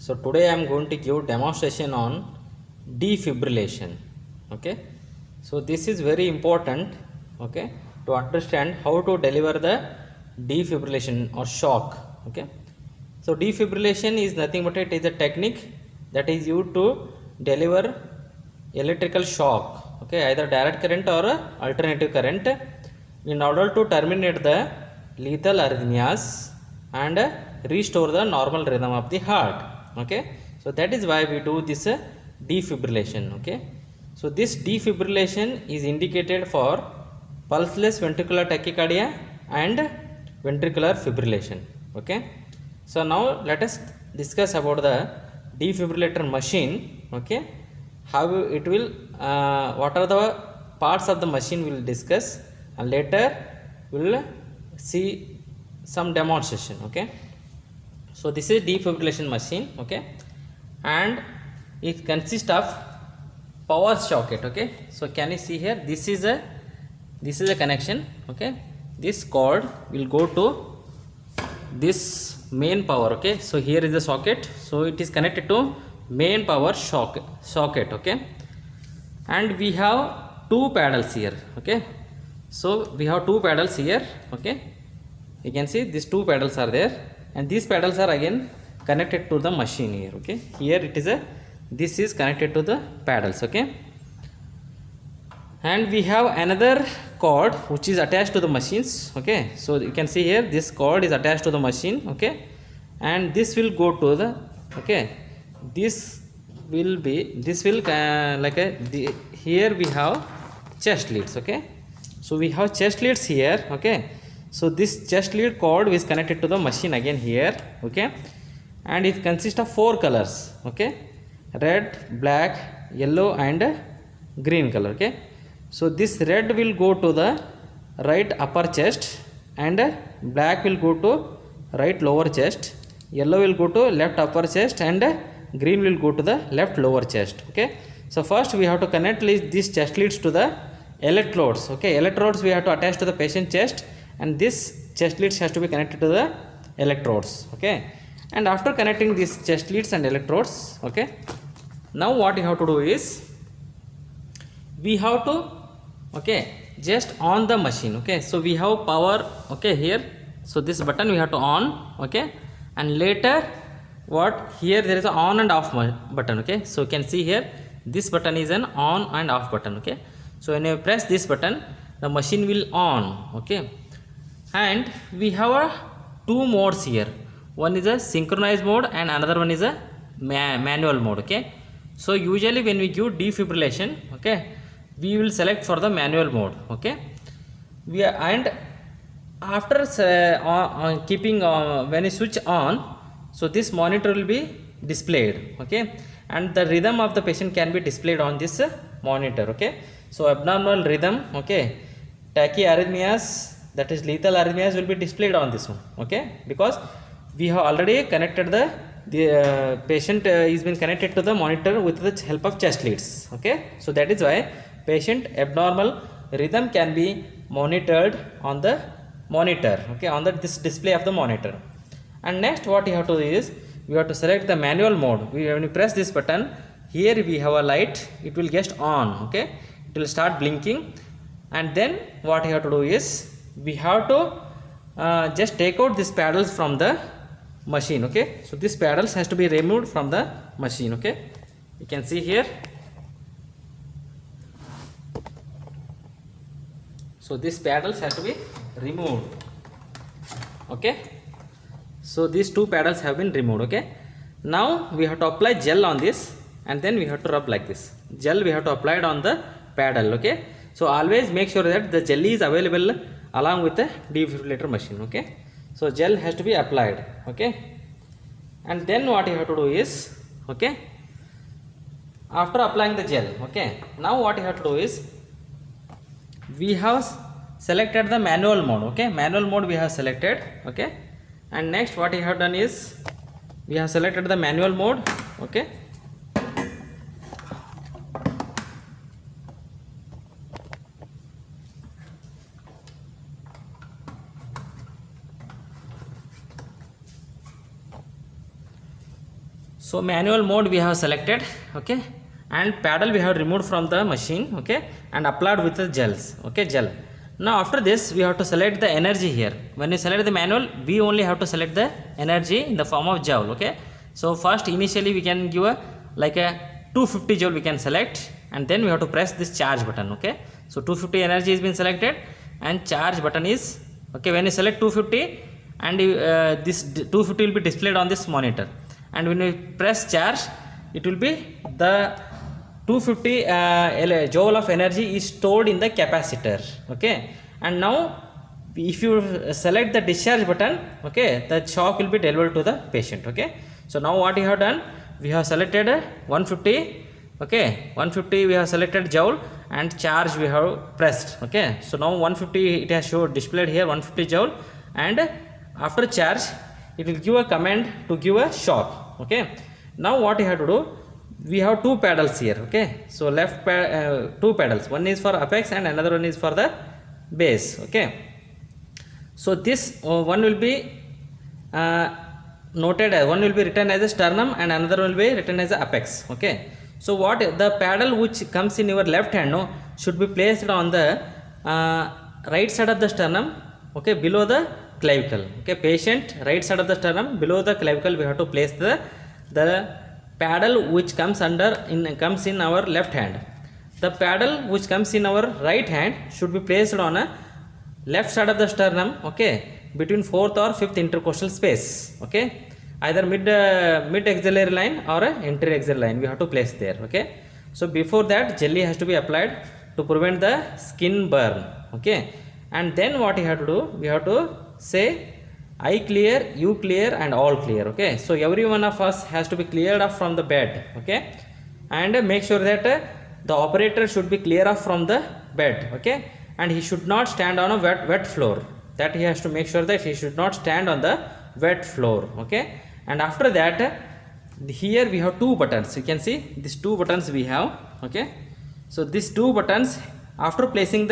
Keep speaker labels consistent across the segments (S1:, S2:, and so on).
S1: So today I am going to give demonstration on defibrillation. Okay, so this is very important, okay, to understand how to deliver the defibrillation or shock. Okay, so defibrillation is nothing but it is a technique that is used to deliver electrical shock, okay, either direct current or alternative current, in order to terminate the lethal arrhythmias and restore the normal rhythm of the heart. Okay, so that is why we do this defibrillation. Okay, so this defibrillation is indicated for pulseless ventricular tachycardia and ventricular fibrillation. Okay, so now let us discuss about the defibrillator machine. Okay, how it will what are the parts of the machine we will discuss, and later we will see some demonstration. Okay, so this is defibrillation machine. Okay, and it consists of power socket. Okay, so can you see here, this is a connection. Okay, this cord will go to this main power. Okay, so here is the socket, so it is connected to main power socket. Okay, and we have two paddles here. Okay, so we have two paddles here. Okay, you can see these two paddles are there, and these paddles are again connected to the machine here. Okay, here it is this is connected to the paddles. Okay, and we have another cord which is attached to the machines. Okay, so you can see here this cord is attached to the machine. Okay, and this will go to the, okay, this will like here we have chest leads. Okay, so we have chest leads here. Okay, so this chest lead cord is connected to the machine again here. Okay, and it consists of four colors. Okay, red, black, yellow and green color. Okay, so this red will go to the right upper chest, and black will go to right lower chest, yellow will go to left upper chest, and green will go to the left lower chest. Okay, so first we have to connect these chest leads to the electrodes. Okay, electrodes we have to attach to the patient chest, and this chest leads has to be connected to the electrodes. Okay, and after connecting these chest leads and electrodes, okay, now what you have to do is we have to, okay, just on the machine. Okay, so we have power. Okay, here, so this button we have to on. Okay, and later what, here there is a on and off button. Okay, so you can see here this button is an on and off button. Okay, so when you press this button, the machine will on. Okay, and we have two modes here. One is a synchronized mode and another one is a manual mode. Okay, so usually when we give defibrillation, okay, we will select for the manual mode. Okay, and after keeping when you switch on, so this monitor will be displayed. Okay, and the rhythm of the patient can be displayed on this monitor. Okay, so abnormal rhythm, okay, tachyarrhythmias, that is lethal arrhythmias, will be displayed on this one. Okay, because we have already connected the patient is been connected to the monitor with the help of chest leads. Okay, so that is why patient abnormal rhythm can be monitored on the monitor. Okay, on this display of the monitor. And next what you have to do is we have to select the manual mode. When you press this button, here we have a light, it will get on. Okay, it will start blinking, and then what you have to do is we have to just take out these paddles from the machine. Okay, so this paddles has to be removed from the machine. Okay, you can see here, so this paddles has to be removed. Okay, so these two paddles have been removed. Okay, now we have to apply gel on this, and then we have to rub like this. Gel we have to apply it on the paddle. Okay, so always make sure that the gel is available along with the defibrillator machine. Okay, so gel has to be applied. Okay, and then what you have to do is, okay, after applying the gel, okay, now what you have to do is we have selected the manual mode. Okay, manual mode we have selected. Okay, and next what you have done is we have selected the manual mode. Okay, So manual mode we have selected, okay, and paddle we have removed from the machine, okay, and applied with the gels, okay, gel. Now after this we have to select the energy here. When you select the manual, we only have to select the energy in the form of joule, okay. So first initially we can give a like a 250 joule we can select, and then we have to press this charge button, okay. So 250 energy has been selected and charge button is, okay. When you select 250 and this 250 will be displayed on this monitor, and when you press charge it will be the 250 joule of energy is stored in the capacitor, okay. And now if you select the discharge button, okay, the shock will be delivered to the patient, okay. So now what you have done, we have selected 150, okay, 150 we have selected joule and charge we have pressed, okay. So now 150 it has showed displayed here 150 joule, and after charge it will give a command to give a shock, okay. Now what you have to do, we have two paddles here, okay. So two paddles, one is for apex and another one is for the base, okay. So this one will be noted as, one will be written as a sternum and another will be written as a apex, okay. So what the paddle which comes in your left hand, no, should be placed on the right side of the sternum, okay, below the clavicle, okay. Patient right side of the sternum below the clavicle we have to place the paddle which comes comes in our left hand. The paddle which comes in our right hand should be placed on a left side of the sternum, okay, between 4th or 5th intercostal space, okay, either mid axillary line or anterior axillary line we have to place there, okay. So before that jelly has to be applied to prevent the skin burn, okay. And then what you have to do, we have to say I clear, you clear and all clear, okay. So every one of us has to be cleared off from the bed, okay, and make sure that the operator should be clear off from the bed, okay, and he should not stand on a wet floor. That he has to make sure that he should not stand on the wet floor, okay. And after that here we have two buttons, you can see these two buttons we have, okay. So these two buttons, after placing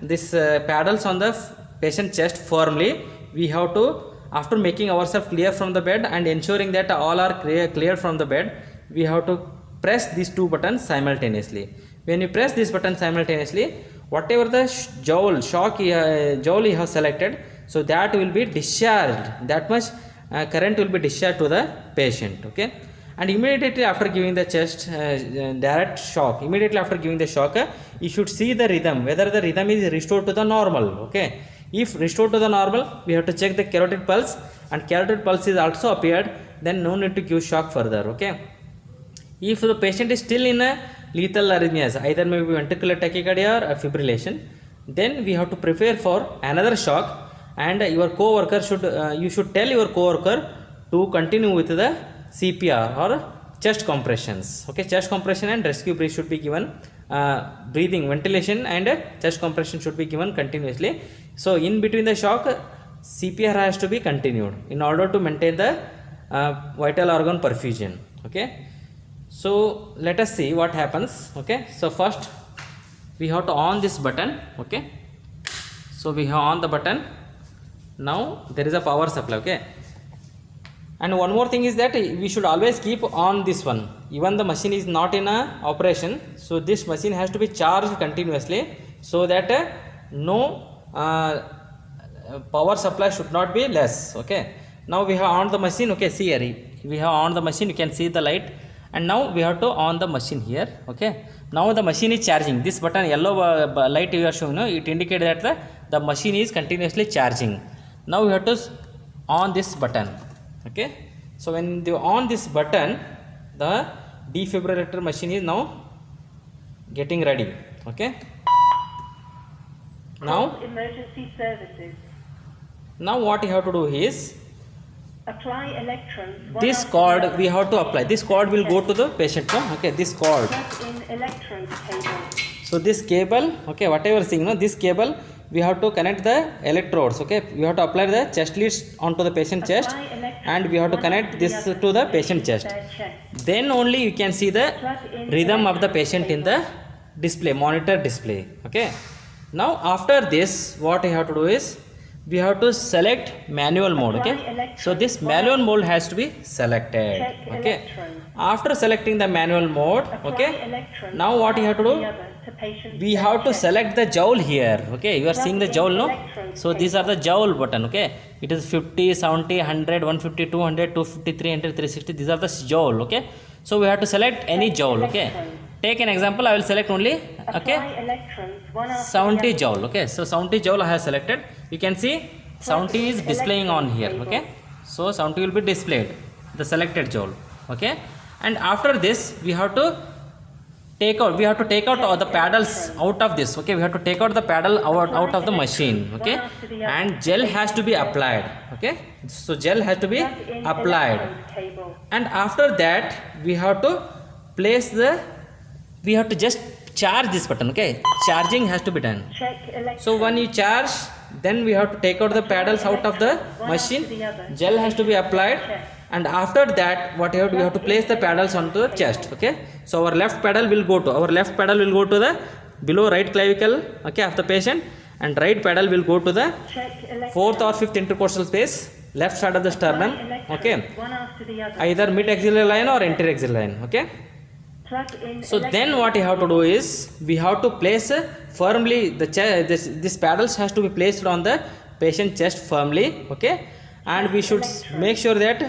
S1: this paddles on the patient chest firmly, we have to, after making ourselves clear from the bed and ensuring that all are clear from the bed, we have to press these two buttons simultaneously. When you press this button simultaneously, whatever the joule you have selected, so that will be discharged, that much current will be discharged to the patient, okay. And immediately after giving the chest direct shock, immediately after giving the shock, you should see the rhythm, whether the rhythm is restored to the normal, okay. If restored to the normal, we have to check the carotid pulse, and carotid pulse is also appeared, then no need to give shock further, okay. If the patient is still in a lethal arrhythmias, either maybe ventricular tachycardia or fibrillation, then we have to prepare for another shock, and your co-worker should you should tell your co-worker to continue with the CPR or chest compressions, okay. Chest compression and rescue breath should be given, breathing, ventilation and chest compression should be given continuously. So in between the shock, CPR has to be continued in order to maintain the vital organ perfusion, okay. So let us see what happens, okay. So first we have to on this button, okay. So we have on the button, now there is a power supply, okay. And one more thing is that we should always keep on this one, even the machine is not in a operation, so this machine has to be charged continuously, so that no power supply should not be less, okay. Now we have on the machine, okay, see here we have on the machine, you can see the light, and now we have to on the machine here, okay. Now the machine is charging, this button yellow light you are showing, no, it indicates that the machine is continuously charging. Now we have to on this button, okay. So when you on this button, the defibrillator machine is now getting ready, okay. Now
S2: emergency services.
S1: Now what you have to do is
S2: Apply electrodes.
S1: this cord we have to apply. This cord will go to the patient, no? Okay, this cord.
S2: Plug in electrode cable.
S1: So this cable, okay, whatever thing, no, this cable we have to connect the electrodes, okay. We have to apply the chest leads onto the patient chest, and we have to connect this to the patient chest. Then only you can see the rhythm of the patient in the display, monitor display, okay. Now after this, what you have to do is we have to select manual mode. Okay, so this manual mode has to be selected.
S2: Check
S1: Okay,
S2: electrodes.
S1: after selecting the manual mode,
S2: Apply
S1: okay,
S2: electrodes
S1: now what you have to
S2: one
S1: do,
S2: after the other to patient's
S1: we have to
S2: chest.
S1: select the joule here. Okay, you are seeing the
S2: Plug in
S1: joule, no?
S2: electrode
S1: So these are the joule button. Okay, it is 50, 70, 100, 150, 200, 250, 300, 360. These are the joule. Okay, so we have to select any joule. Okay, take an example. I will select only, okay,
S2: Apply electrodes one after
S1: 70
S2: the other.
S1: joule. Okay, so 70 joule I have selected. You can see 70 is displaying on here. Okay, so 70 will be displayed, the selected joule. Okay, and after this we have to take out all the paddles out of this. Okay, we have to take out the paddle out of the machine. Okay, and gel has to be applied. Okay, so gel has to be
S2: Plug in
S1: applied,
S2: electrode cable.
S1: and after that we have to just charge this button. Okay, charging has to be done.
S2: Check electrode.
S1: So when you charge, then we have to take out the paddles out of the machine, gel has to be applied, and after that we have to place the paddles onto the chest. Okay, so our left pedal will go to the below right clavicle, okay, of the patient, and right pedal will go to the
S2: Check electrode.
S1: fourth or fifth intercostal space, left side of the sternum. Okay,
S2: One after the other.
S1: either mid axillary line or anterior axillary line. Okay,
S2: Plug in
S1: so then what you have to do is we have to place firmly this paddles has to be placed on the patient chest firmly. Okay, and we should make sure that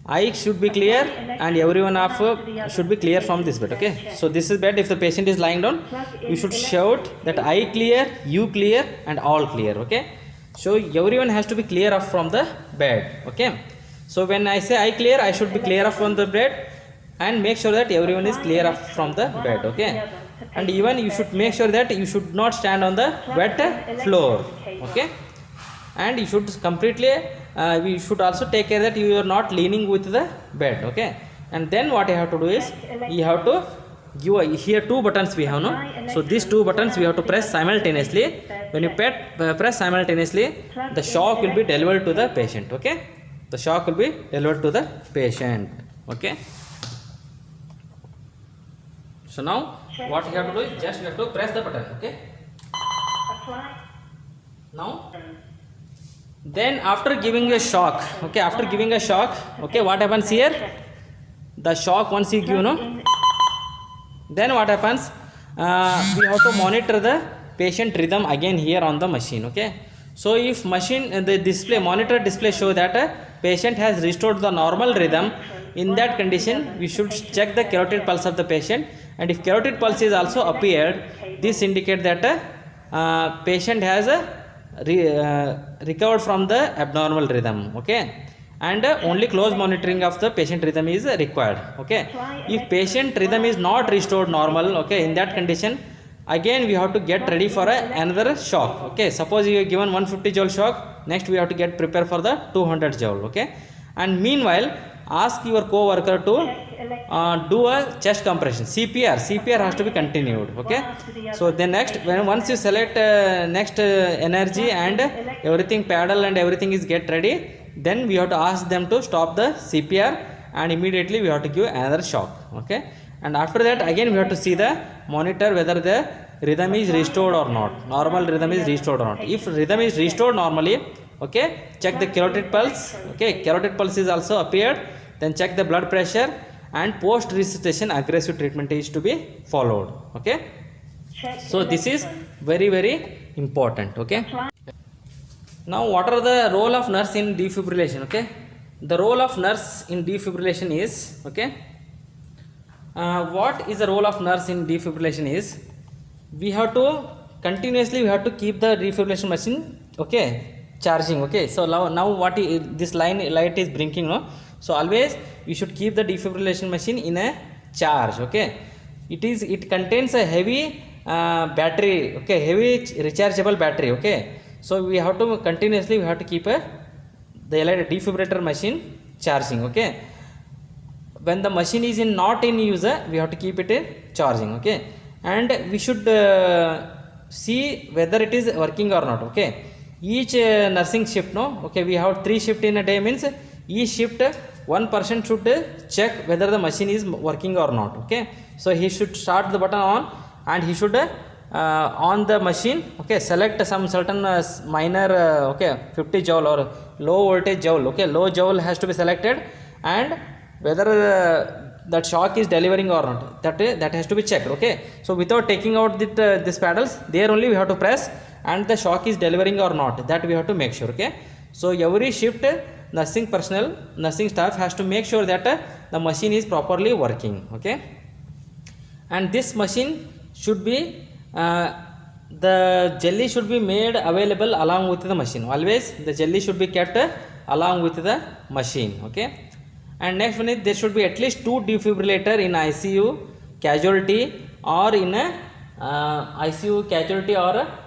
S1: eye should be clear and everyone of should be clear from this bed. Okay, so this is bed. If the patient is lying down, you should shout that eye clear, you clear, and all clear. Okay, so everyone has to be clear off from the bed. Okay, so when I say eye clear, I should be clear off from the bed, and make sure that everyone is clear off from the bed. Okay, and even you should make sure that you should not stand on the wet floor. Okay, and you should completely we should also take care that you are not leaning with the bed. Okay, and then what you have to do is you have to give here two buttons we have, no? So these two buttons we have to press simultaneously. When you press simultaneously, the shock will be delivered to the patient. Okay, the shock will be delivered to the patient. Okay, so now what you have to do is just you have to press the button. Okay,
S2: Apply.
S1: now then after giving a shock, okay, after giving a shock, okay, what happens here, the shock once you give, no, then what happens, we have to monitor the patient rhythm again here on the machine. Okay, so if machine the display monitor display show that a patient has restored the normal rhythm, in that condition we should check the carotid pulse of the patient, and if carotid pulse is also appeared, this indicate that a patient has recovered from the abnormal rhythm. Okay, and only close monitoring of the patient rhythm is required. Okay, if patient rhythm is not restored normal, okay, in that condition again we have to get ready for another shock. Okay, suppose you are given 150 joule shock, next we have to get prepared for the 200 joule. Okay, and meanwhile ask your co-worker to do a chest compression. CPR has to be continued. Okay, so then next once you select next energy and everything, paddle and everything is get ready, then we have to ask them to stop the CPR and immediately we have to give another shock. Okay, and after that again we have to see the monitor whether the rhythm is restored or not, normal rhythm is restored or not. If rhythm is restored normally, okay, check the carotid pulse. Okay, carotid pulse is also appeared, then check the blood pressure, and post resuscitation aggressive treatment is to be followed. Okay, so this is very very important. Okay, now what are the role of nurse in defibrillation? Okay, the role of nurse in defibrillation is, okay, what is the role of nurse in defibrillation is we have to continuously we have to keep the defibrillation machine, okay, charging. Okay, so now what this light is blinking, no? So always we should keep the defibrillation machine in a charge. Okay, it contains a heavy battery, okay, heavy rechargeable battery. Okay, so we have to continuously we have to keep the defibrillator machine charging. Okay, when the machine is not in use, we have to keep it charging. Okay, and we should see whether it is working or not. Okay, each nursing shift, no, okay, we have 3 shifts in a day, means each shift one person should check whether the machine is working or not. Okay, so he should start the button on and he should on the machine, okay, select some certain minor, okay, 50 joule or low voltage joule, okay, low joule has to be selected, and whether that shock is delivering or not, that has to be checked, okay. So without taking out this paddles, there only we have to press, and the shock is delivering or not, that we have to make sure, okay. So every shift nursing personnel, nursing staff has to make sure that the machine is properly working, okay. And this machine should be the jelly should be made available along with the machine. Always the jelly should be kept along with the machine, okay. And next one is there should be at least 2 defibrillator in ICU casualty or in a ICU casualty or a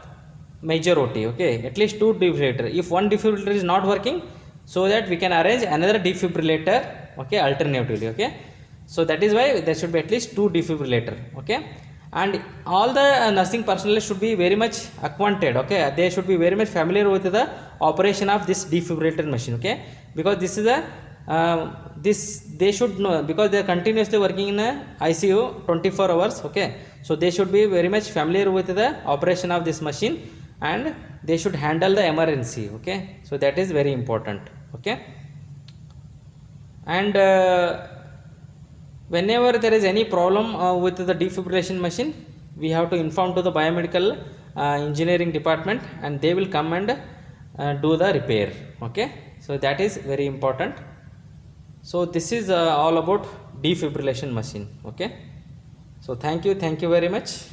S1: major OT, okay. At least 2 defibrillator. If one defibrillator is not working, so that we can arrange another defibrillator, okay, alternatively, okay. So that is why there should be at least 2 defibrillator, okay. And all the nursing personnel should be very much acquainted, okay. They should be very much familiar with the operation of this defibrillator machine, okay, because this is a they should know, because they are continuously working in a ICU 24 hours, okay. So they should be very much familiar with the operation of this machine, and they should handle the emergency, okay. So that is very important, okay. And whenever there is any problem with the defibrillation machine, we have to inform to the biomedical engineering department, and they will come and do the repair, okay. So that is very important. So this is all about defibrillation machine, okay. So thank you very much.